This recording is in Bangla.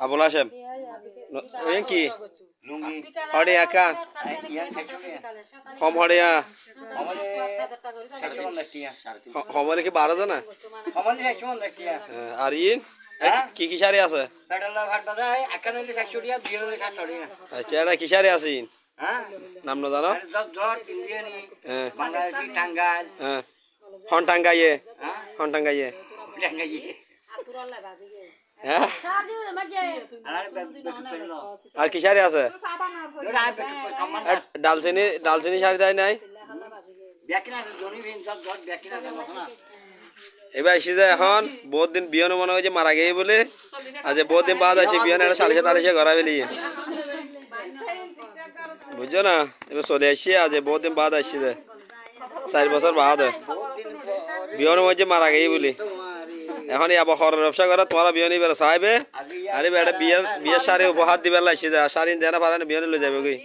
Abul Hashem. Ki? লুঙ্গি Hode aka. ইয়ান থাকবে Hom hode ya. আমারে 750 টিয়া Homole ki 12 jana. আমারে 750 টিয়া Ar yin? Ki shari আছে? পেট্রোল ভাট বাজায় একানলে 700 টিয়া 200 700 টিয়া আচ্ছা এটা কি shari আছে yin? হ্যাঁ নাম না জানো? আর জট ইন্ডিয়ানি হ্যাঁ বাংলাদেশি টাঙ্গাইল হ্যাঁ হন টাঙ্গাইয়ে হ্যাঁ হন টাঙ্গাইয়ে টাঙ্গাইল হ্যাঁ আর বেলো আর কি shari আছে? ওরা কমান ডালচিনি shari তাই নাই? বেকিনা জনি ভিন জট বেকিনা না এবার এসে যায় এখন বহুত দিন বিয়ন মনে হয় যে মারা গেই বলে আজ বহুত দিন বাদ আছে বিয়ন একটা 47 ঘরা বেলি বুঝছো না এবার চলে আসছি আজ বহুত দিন বাদ আসছি 4 বছর বাদ বিয়ন মধ্যে মারা গেই বলি এখন এই আবার ব্যবসা করে তোমার বিয়নি বেলা চাইবে আরে বেটা বিয়ের শাড়ি উপহার দিবে লাগছে শাড়ি দেনা পারে বিয়নি লয়ে যাবে কই